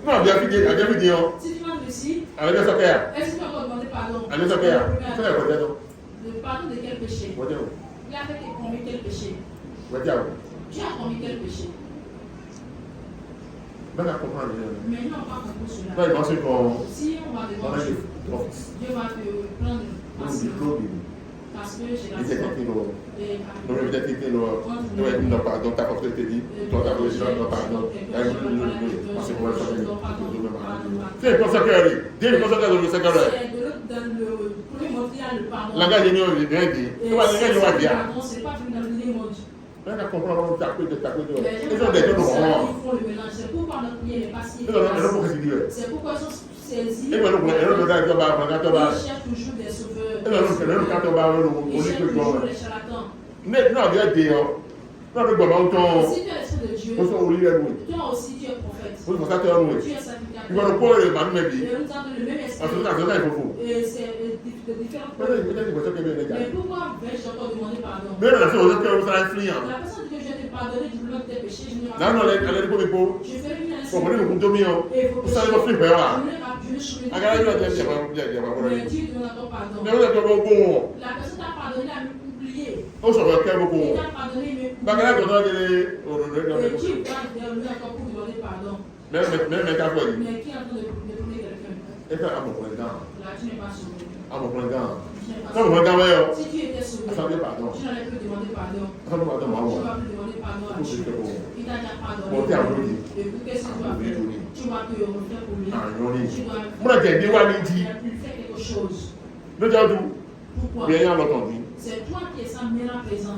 Non, bien fini. Si tu rentres ici, Avec le soccer. est-ce que tu vas encore demander pardon? Avec le soccer. Le pardon de quel péché? Il a fait commis quel péché? Tu as commis quel péché? Maintenant, on comprend. Maintenant, on va comprendre cela. Si on va devoir Dieu va te prendre parce que j'ai la foi. Non, mais peut-être que non, pardon, t'as pas fait te dire, toi t'as fait non, pardon. C'est comme ça que Dieu est comme ça que le Seigneur est. La gare de rien dit. Tu vas dire. C'est pas dans le monde. On a compris comment taper. Ils ont des gens qui font le mélange. C'est pourquoi notre prière n'est pas si efficace. C'est pourquoi ils sont saisis. Ils cherchent toujours des sauveurs. Toujours les charlatans. Si tu es l'esprit de Dieu, toi aussi tu es prophète. Tu es sacrificateur. Et nous avons le même esprit. Et c'est de différentes choses. Mais pourquoi vais-je encore demander pardon? La personne que je vais te pardonner du bloc de tes péchés, je ne vais pas. Je ferai une insulte. Et vos péchés, je ne souris pas. Mais Dieu demande encore pardon. La personne t'a pardonné à m'oublier. Il t'a pardonné, mais Dieu va demander encore pour demander pardon. Mais qui est en train de prôner quelqu'un? Là, tu n'es pas sauvé. Si tu étais sauvé, tu n'allais plus demander pardon. Tu ne vas plus demander pardon à Dieu. Il t'a déjà pardonné. Et pour qu'est-ce que tu vas faire? Tu vas te refaire pour lui. Tu dois faire quelque chose. Pourquoi? C'est toi qui es sa mère présent.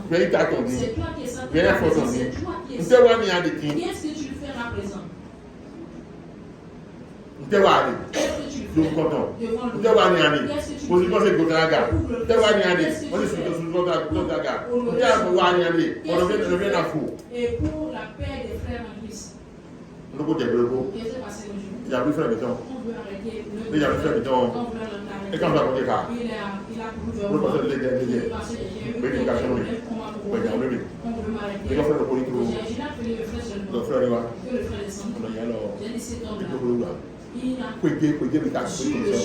C'est toi qui es sa mère présent. C'est toi qui es sa mère présent. Qu'est-ce que tu le fais à présent? Qu'est-ce que tu le fais devant lui? Qu'est-ce que tu le fais? Et pour la paix des frères en Christ. Qu'est-ce qui s'est passé aujourd'hui? On veut arrêter. On veut l'arrêter. Et quand on va côté ça, Il a couru vers on moi. va passer les Il est passé des l'éducation, on veut m'arrêter. les gars font le politique, J'ai appelé le frère seulement. le frère là, Que le frère descende. J'ai dit cet homme-là. Il a quoi dire, mais t'as sur le va venir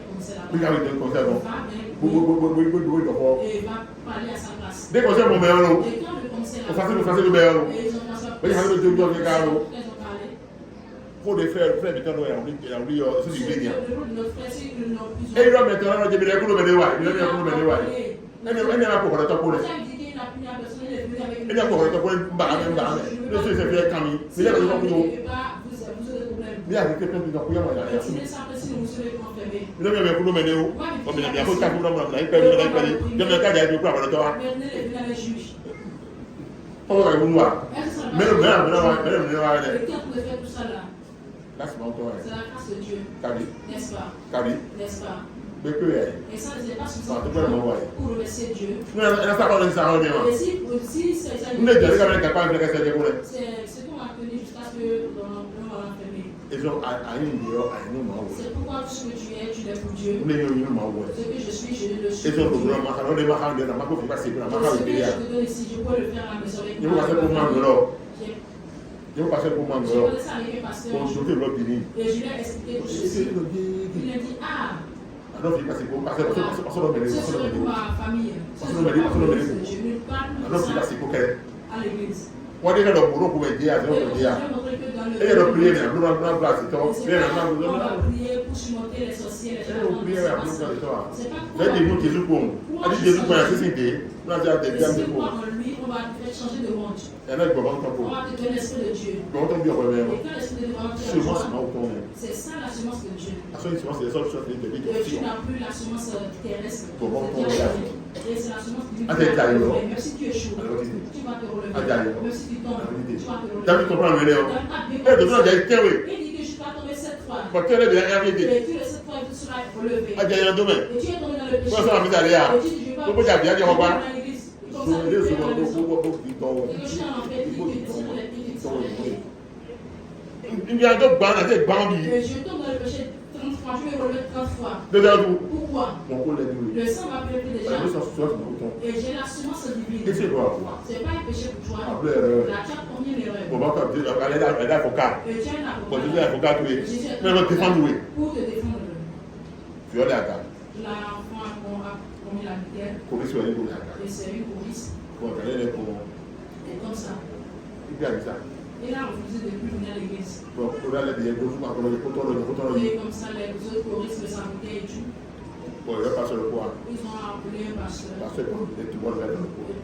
comme c'est là. il y a des conseils, bon, Et va parler à sa place. des conseils, mon meilleur, Et quand le conseil on fait le meilleur, et ils ont passé à il y a le deux de ils gars, ont parlé. pour des frères, du temps, il a oublié, c'est du bien. Le rôle de notre frère, c'est que nous Et il va maintenant, il a coulé de ouais, il a coulé de ouais. Elle n'a pas pour le temps pour il dit qu'il n'a plus personne, il est venu avec elle n'a pas pour le temps pour le barre, le c'est fait Camille, mais il y a le temps pour nous. Il y a quelqu'un qui doit courir, il a Si les saints précis, nous serons enfermés. il a bien pour nous mener où? Comme il a bien fait ça pour nous, il peut aller, il a cas de pour avoir le temps. Maintenant, il est venu avec juge. On va voir. Mais le maire, Et qui a pu faire tout ça là? là, c'est mon temps. C'est la grâce de Dieu. Kabi, N'est-ce pas? Kabi, N'est-ce pas? mais que est. Et ça, ce n'est pas suffisant pour remercier Dieu. Non, elle n'a pas parlé de ça, on est là. Et si c'est ça, Nous, les gens qui capable de faire ça, c'est ce qu'on a tenu jusqu'à ce que l'on va l'enfermer. ils ont à une dehors, à une main. C'est pourquoi tout ce que tu es, tu l'es pour Dieu. Nous, une main. Ce que je suis, je le suis. Ils ont le droit, on est marrant de la marque, on va passer pour la marque. Ce que je te donne ici, je peux le faire à la maison avec Je vais passer pour Mangolo. Je vais passer pour J'ai Mangolo. donné ça avec un pasteur. Pour sauter l'autre dîner. Et je lui ai expliqué tout ceci. Il a dit, ah, Alors, il passe pour passer pour ce serait pour ma famille. Ce serait pour ma famille. Je ne parle plus de alors, il passe ça pour quel? à l'église. On est dans le boulot pour aider à Et zéro je dia. vais montrer que dans le Et il y a le prier, mais nous avons la place. c'est pas qu'on va prier pour surmonter les sorciers, les Et on prie à nous charlatans. dans le temps. C'est pas Faites des mots Jésus pour nous. Allez, Jésus pour la société. Nous avons des Et biens si de tu pour. crois en lui, on va te faire changer de monde. Et là, il va vendre On pour. va te donner l'esprit de Dieu. Quand on bien Et revient, quand l'esprit de Dieu va te seulement c'est faire ma automne. c'est ça la semence de Dieu. À ce moment, c'est les autres choses qui Et tu n'as plus la semence terrestre. Comment on Et c'est la semence divine. Ah, c'est taillé, non? Même si tu échoues, tu vas te Ah, taillé. relever. Même si tu tombes, tu vas te relever. David comprend le léon. Il Eh, de toute façon, il y a oui. dit que je vais tomber 7 fois. Parce qu'elle est bien invitée. Et tu le 7 fois, tu seras relevé. Ah, il y a un domaine. Et tu es tombé dans le péché. Moi, ça m'a mis à l'air. Et tu dis, je vais pas. Pourquoi il y a bien, on va. dans l'église. Je Comme ça, me tu dis fais à souvent, la maison. beaucoup de temps. Et que je suis en fait, il te tire les pieds. Il y a d'autres bandes, des bandits. Et je tombe dans le péché 30 fois, je vais relever 30 fois. Pourquoi? Le sang va pleurer déjà. Et j'ai la semence divine. C'est pas un péché pour toi. Là, tu as commis une erreur. Et tu as un avocat. Pour te défendre. L'enfant a commis la lumière. Et c'est une police. Et comme ça. Il a refusé de plus venir à l'église. Et comme ça, les autres choristes, les avocats et tout. Ils ont appelé un pasteur. Et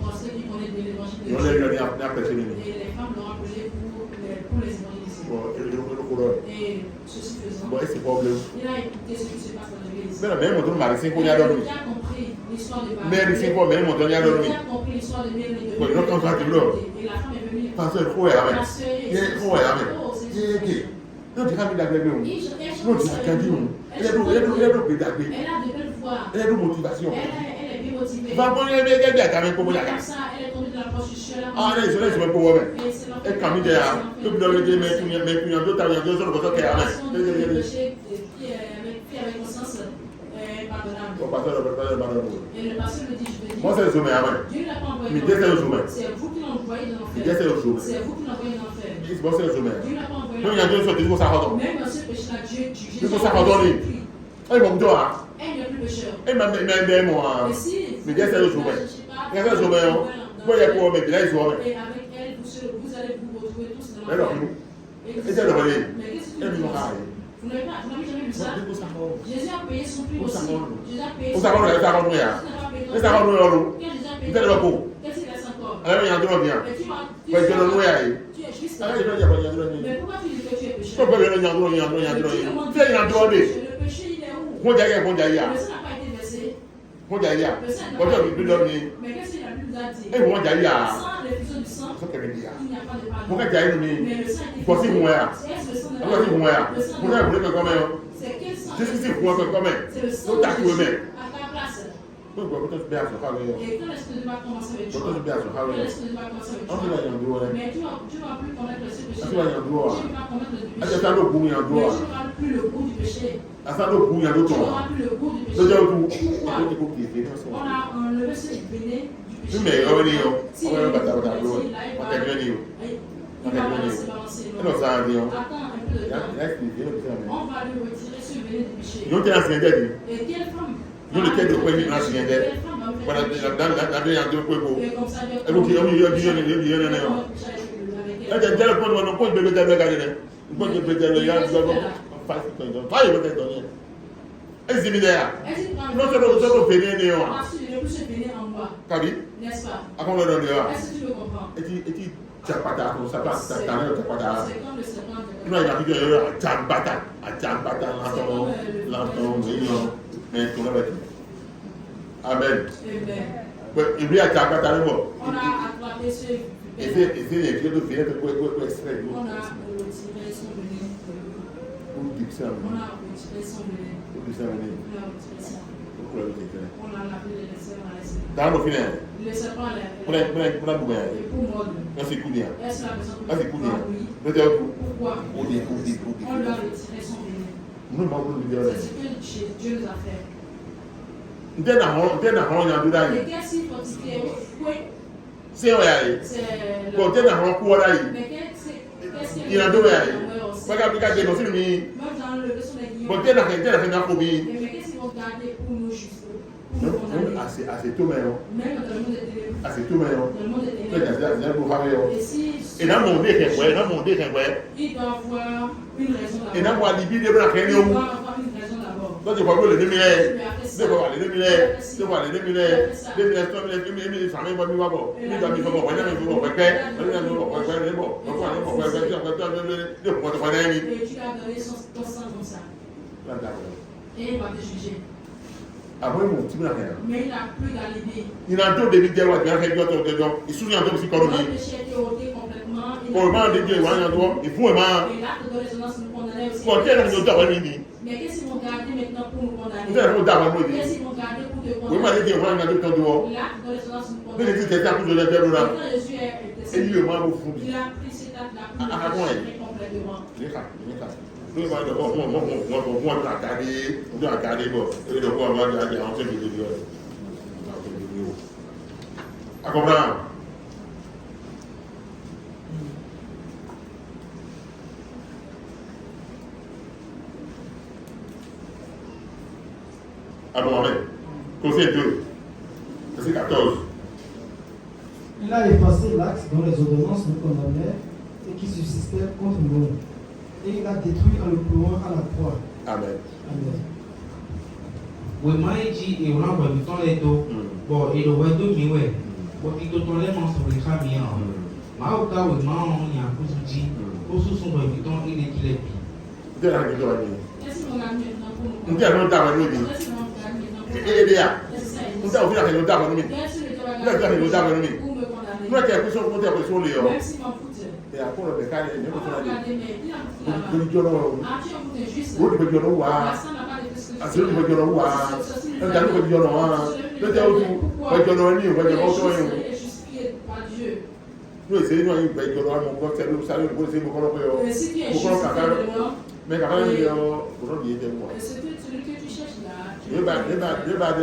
pasteur qui connaît de l'évangile de Dieu. Et les femmes l'ont appelé pour les évangéliser. Et ceci faisant, il a écouté ce qui se passe dans l'église. Il a compris l'histoire de Marie. Il a compris l'histoire de Mary. Et la femme est venue. Elle a de belles voix. Elle est motivation. Elle est bien motivée. Comme ça, elle est tombée dans la prostitution. Avec conscience pardonnable. Et le pasteur le dit, Dieu ne l'a pas envoyé dans l'enfer. C'est vous qui l'envoyez dans l'enfer. C'est vous qui l'envoyez dans l'enfer. Dieu ne l'a pas envoyé dans l'enfer. Même dans ce péché-là, Dieu Jésus a pris. Elle n'est plus pécheur. Et si vous ne cherchez pas, et avec elle, vous allez vous retrouver tous dans l'enfer. Mais qu'est-ce que tu dis? Vous n'avez jamais vu ça? Jésus a payé son prix aussi. Jésus a payé son prix. Jésus n'a pas payé. Qu'est-ce qu'il a payé? Qu'est-ce qu'il laisse encore? Et tu es juste. Mais pourquoi tu dis que tu es pécheur? Le péché, il est où? Le sang n'a pas été versé. Le sang n'a pas été versé. Mais qu'est-ce qu'il a pu nous dire? Sans l'effusion du sang, il n'y a pas de pardon. Mais le sang est est-ce le sang de la c'est quel sang? C'est le sang de Jésus à ta place. Et quand est-ce que tu vas commencer avec toi? Quand est-ce que tu vas commencer avec toi? Mais tu ne vas plus connaître ce péché. Tu ne vas connaître le péché. Mais tu n'auras plus le goût du péché. Tu n'auras plus le goût du péché. Pourquoi? On a enlevé ce béné du péché. Si il va balancer. Attends un peu de temps. On va lui retirer ce béné du péché. Et quelle femme? Nous le quai de quoi il a signé d'elle. Voilà, comme ça, Amen. Il lui a attrapé ta mort. On a attrapé ce. Et c'est les dieux de venir pour extraire. On a retiré son venin. On a retiré son venin. On a lavé les serpents à l'essai. Dans le final. Les serpents à l'essai. Pour mordre. Est-ce la personne pourquoi? On lui a retiré son venin. C'est ce que Dieu nous a fait. Et qu'est-ce qu'il faut dire? Oui. C'est vrai. C'est mais qu'est-ce qu'il y a? Même dans le leçon des guillemets. Mais qu'est-ce qu'ils vont garder pour nous juste? Même dans le monde des ténèbres. Et si il doit avoir une raison d'abord. Donc il faut que les et il va te juger. Mais il n'a plus d'alibi. Il a tout débité, il se souvient de psychologie. Le péché a été ôté complètement. Il faut et l'acte de résonance nous condamnait aussi. Mais qu'est-ce qu'ils vont garder maintenant pour nous condamner? Qu'est-ce qu'ils vont garder pour te condamner? L'acte de résonance nous condamne. Quand Jésus est décédé, il a pris cet acte-là pour nous justifier complètement. complètement. Nous, on va regarder, bon, et le on va regarder en train de vidéo. À comprendre? Ah bon, amen. Conseil 2, verset 14. Il a effacé l'acte dont les ordonnances nous condamnaient et qui subsistait contre nous. Et il a détruit en le clouant à la croix. Amen. Amen. We maiji e una wa biton leto bo e do wedo miwe bo ti to tole mo so le kha mi an ma o ka we ma on ya ku suji o su sun bo biton ile kile bi Vous êtes arrivé à lui. Est-ce qu'on a mis dans le Vous êtes arrivé à lui. Est-ce qu'on a mis dans le Et bien, Est-ce vous êtes arrivé à lui. Vous êtes arrivé à lui. Vous me condamnez. Nous avons quelque chose pour dire que sur les hommes. Même si m'en fout. Et après, on a des cas, il y a On va regarder, mais il a Vous là-bas. dites que non. Ah, tu as foutu juste. Vous dites que non. L'instant n'a pas de prescription. Ah, c'est lui qui dit non. Un gars qui dit non. Le gars où vous dites non, vous dites non. est justifié par Dieu. Nous essayons de dire que non, mon frère, c'est nous, vous essayez de comprendre. Si tu es justifié dehors, Mais quand même, vous n'en dites pas. celui que tu cherches là, Je vais dire à tout, je vais dire.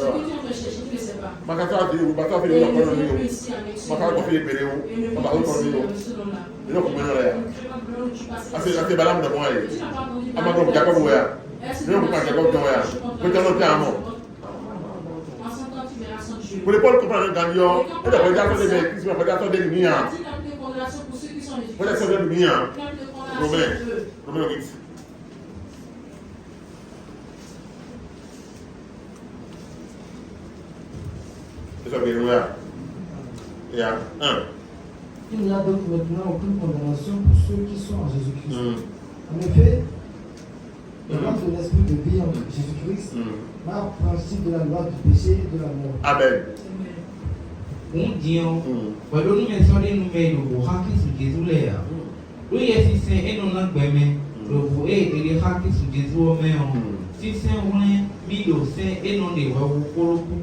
celui que tu en cherches, tu ne sais pas. Ma carte a dit, vous battez Et les il gens. vient ici avec ce Ma carte a fait les péréos. et le On va monde reprendre ici, les ce nom-là. Les gens qui me l'air. Tu passes Ah, c'est balade de moi. Tu n'as pas entendu Ah, ma gomme, Jacob, ouais. Est-ce Mais on peut pas Jacob, ouais. Vous êtes dans le terme. En son temps, tu verras son Dieu. Pour les Paul comprendre le gagnant, et la regardation des mecs, qui se met regardation des Il lumières. a dit la plus de condamnation pour ceux qui sont les Regardation des lumières. La plus de condamnation pour eux. Romain 8. C'est ça que nous avons. Il y a 1. Il n'y a donc maintenant aucune condamnation pour ceux qui sont en Jésus-Christ. En effet, le nom de l'esprit de vie en Jésus-Christ m'a affranchi de la loi du péché et de la mort. Amen. un dion wa do ni me so de nu me do ha ki su Jesu le ya do ye si se e no na gbe me do bu e de ha ki su Jesu o me o si se won mi do se e no de wa wo koroku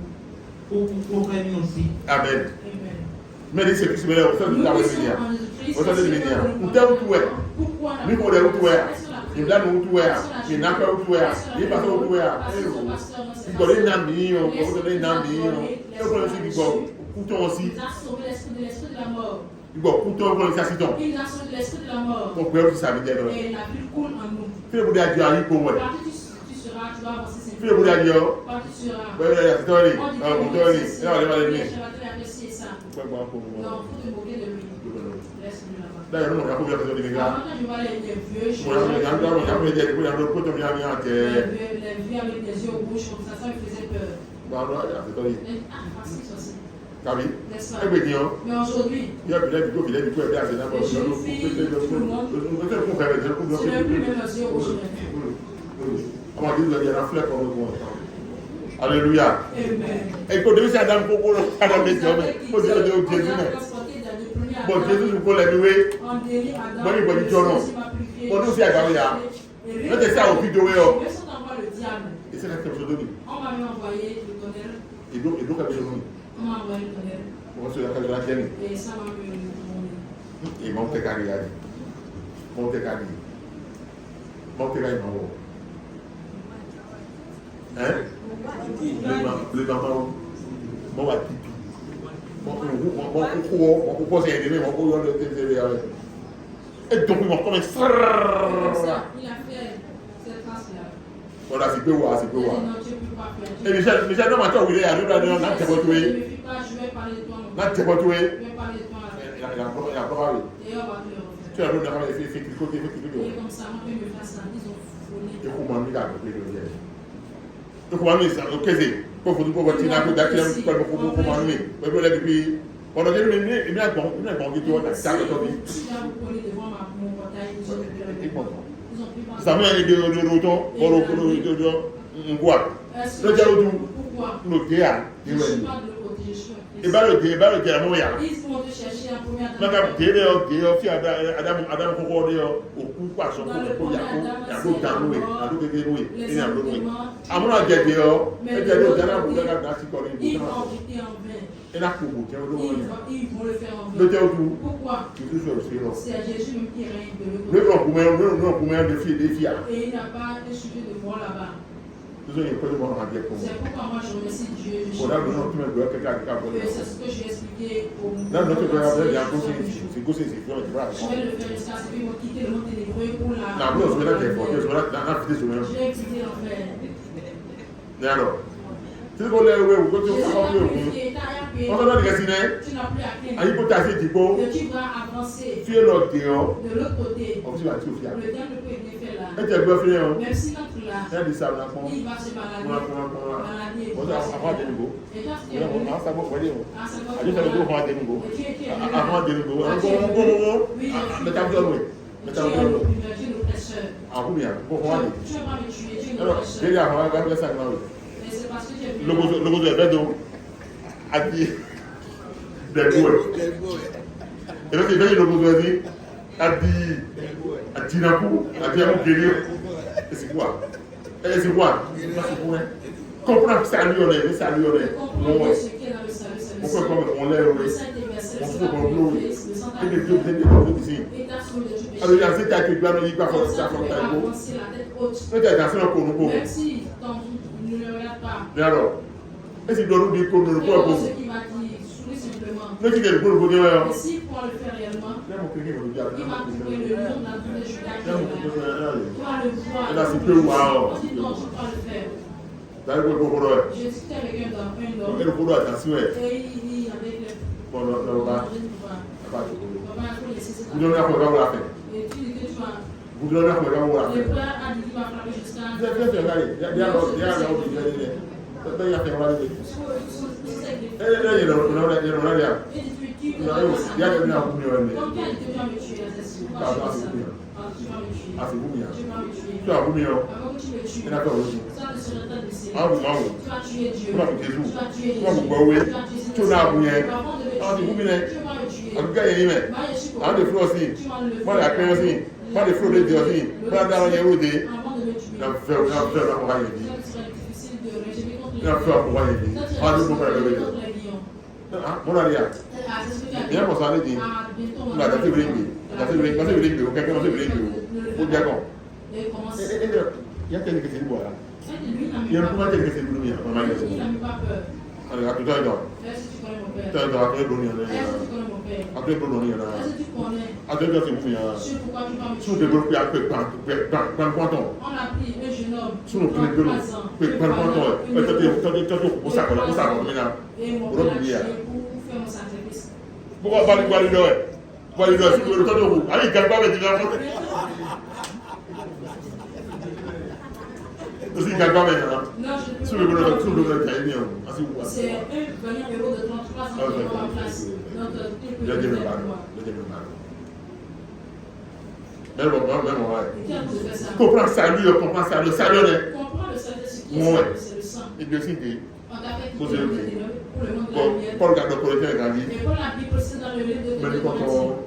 ko ka mi o si Amen. Mais les services mais au sein de la lumière. Au sein de la lumière. Où t'es où tu es? Lui qu'on est où tu es? Il vient où tu es? Il n'a pas où tu es? Il passe où tu es? Il connaît une amie, on connaît une amie, on connaît aussi du bon. Couton aussi. Il a sauvé l'esprit de la mort. Du bon, couton, on connaît ça, c'est donc. Il a sauvé l'esprit de la mort. On peut aussi ça veut dire. Et la vie coule en nous. Fais le bout d'adieu pour moi. Partout tu seras, tu vas avancer cette Fais le bout d'adieu. Partout tu seras. Oui, c'est Tony. Tony. Non, on va aller. Je vais te l'apprécier ça. Non, faut te moquer de lui. Laisse-le là-bas. D'ailleurs, nous, on a combien de choses de gars? Quand je vois les vieux, je On a des vieux avec des yeux rouges comme ça me faisait peur. Ah, facile, ça c'est. Kabi, N'est-ce pas? Mais aujourd'hui, il y a des vidéos, il y a des vidéos, il y a des vidéos, je n'ai plus même les yeux rouges. Alléluia. Et quand Dieu s'est Adam pour le Adam des hommes, pour dire Dieu Jésus. Bon, Jésus nous connaît loué. Bon, il va dire non. Bon, nous c'est à Garia. Nous c'est ça au vidéo. Et c'est la chose de lui. On m'a envoyé le tonnerre. Et donc, à Jésus. On m'a envoyé le tonnerre. On se la fait la Et ça m'a mis le et monte Garia. Monte Garia. Monte Garia. Hein? Le maman, mon va pipi. Mon coucou, c'est aidé, mon coucou, le TV. Et donc, il m'a comme un il a fait cette trace-là. Voilà, c'est peu ou c'est peu ou. Non, tu ne peux pas faire. Et Michel, non, maintenant, il est à l'autre, on a été retrouvé. Je ne fais pas, je vais parler de toi. On a été retrouvé. Je vais parler de toi. Il a parlé. Et on va te le refaire. Tu as vu, on a fait quelque chose. Et comme ça, on peut me faire ça. Ils ont volé. Et comment il a appelé le lien? Et comment il s'est occupé? Pour vous dire, pour votre tinacle, d'accueillir un petit peu, pour comment il est. Vous voyez, depuis. On a dit, il y a un bon qui doit être ça, le tobi. Si là, vous prenez devant mon portail, ils ont pris le Ça m'a aidé de l'automne, on voit. Le dialogue, pourquoi? le théâtre, Je ne suis pas de l'autre côté, je suis et bien le théâtre, la moya. ils vont te chercher en première Madame, Adam Concorde, au coup, pas son coup, il y a d'autres dans l'oué, à d'autres déroués, il y a d'autres. À mon avis, il y a d'autres dans l'oué, ils vont habiter en vain. Et là, pour vous, tiens, ils vont le faire en le vrai. tien autour. Pourquoi? C'est à Jésus même qui règne de Le l'autre. non, pour moi, des filles. Et il n'y a pas de sujet de moi là-bas. C'est pourquoi moi je remercie Dieu. C'est ce que j'ai expliqué au monde. Non, notre frère, il y a un Je vais le faire jusqu'à ce qu'ils vont quitter le monde ténébreux pour la. J'ai quitté l'enfer. C'est ce qu'on l'a eu, vous Tu n'as plus à craindre. Et tu vas avancer tu es l'autre dehors, de l'autre côté. tu vas tout faire. Le diable peut bien faire là. Et tu es bien fait, Même si notre là, il y a des sables là. il va se balader. Et toi, tu es c'est parce que tu es logo de Bedo a dit des bouées. Et là, il y a le logo de dit a dit Nakou, a dit à mon guerrier. Et c'est quoi? Et c'est quoi? Comprends que ça lui en est, ça lui en est. comprendre ce qui est dans le salut. Pourquoi on l'est, on se trouve en l'eau. Et les deux, vous êtes ici. Alors, il y a cette acte qui doit nous dire quoi faire ça, faire ça. Peut-être dans ce qu'on même si tu ne le regardes pas. Mais alors, est-ce qu'il doit nous dire qu'on ne le voit pas? Ce qu'il m'a dit, souris simplement. Ne quittez le bon côté. Et s'il pourra le faire réellement, il va trouver le lion dans le Judas. Tu vas le voir. Et là, c'est peu waouh. On dit non, tu vas le faire. D'ailleurs, le bon côté. J'ai discuté avec un homme. Et le côté, attention. Et il avec les. Bon, non, pas. Vous Vous donnez à quoi vous la faites? Et tu dis que tu vas. Vous donnez à quoi vous la Le faites? frère a dit qu'il va frapper jusqu'à. Il y a fait, il y a comprends ça, lui, comprends ça, le salut est. Comprends le salut, c'est le sang. Et Dieu s'il dit, On t'a fait quitter le monde pour le monde de la lumière. Paul regarde le Corinthiens et a dit, Et Paul la Bible, c'est dans le livre de mais quand on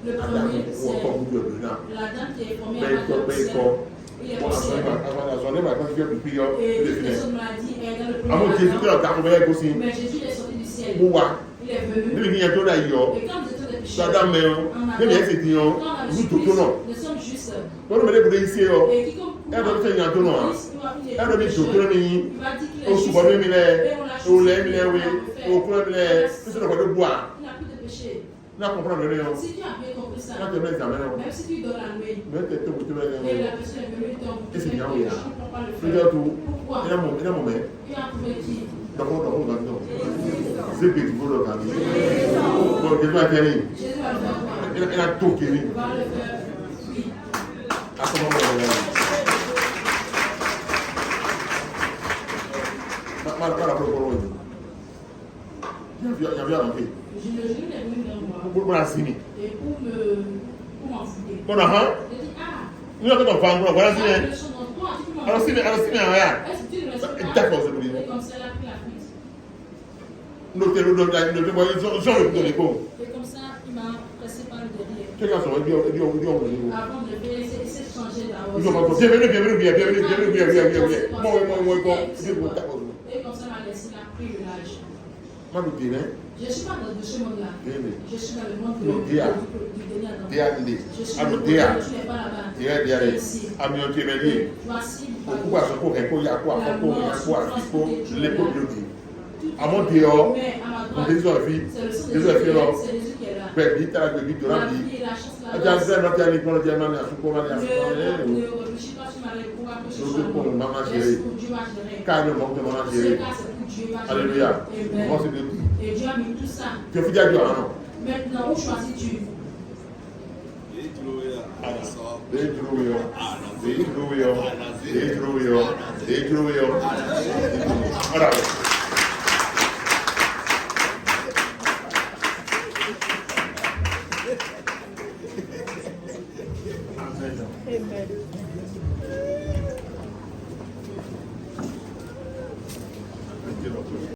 le premier, c'est la dame qui est formée à la dame. Il est posé. Et personne m'a dit, elle est dans le premier. Mais Jésus est sorti du ciel. Il est venu. Et quand vous étiez des pécheurs, quand nous sommes justes. Et quiconque il va dire qu'il est et on l'a choisi. Il n'a plus de péché. Si tu as bien compris ça, même si tu donnes la nuit, et la personne est venue t'embouter, je ne comprends pas le faire. Pourquoi? Il a trouvé qui? Jésus va le faire. Il a tout qui Il va le faire. Oui. Jésus est venu vers moi. Et pour m'en fouiller. J'ai dit, nous avons un fan, voilà, c'est c'est la leçon dans toi, tu peux m'en alors, fouiller. alors, rien. Est-ce que tu ne respectes pas? D'accord, c'est bon. Et comme ça, elle a pris la fuite. Et comme ça, il m'a pressé par le derrière. Avant de le faire, il s'est changé d'avance. Et comme ça, il m'a laissé, il a pris le large. Je ne suis pas dans ce monde-là. Je suis dans le monde No, du dernier. Dia ndi. Je suis Ano dans dia. le monde, tu n'es pas là-bas. Dia Tu es re. ici. Ami on tiemeli. Voici Okuba so ko he ko ya ko akoko ya ko afiko le ko biodi. tout Amon est dio. mais à ma On droite, déso afi. c'est le sang de Déso afi Jésus, lo. c'est Jésus qui est là. Pe bi tara pe bi do La la vie bi. et la chance, la Aja grâce. se ma tiani ko dia mani asuko mani asuko. Ne réfléchis pas sur ma réponse, que ce Nous soit te pour bon. maman Laisse chérie. pour Dieu va gérer. Car le manque de maman Ce chérie. cas, c'est pour Dieu va gérer. Alléluia. Amen. Moi c'est de qui? Et Dieu a mis tout ça. Tu fais dia Dieu alors. Maintenant, où choisis-tu? Ora.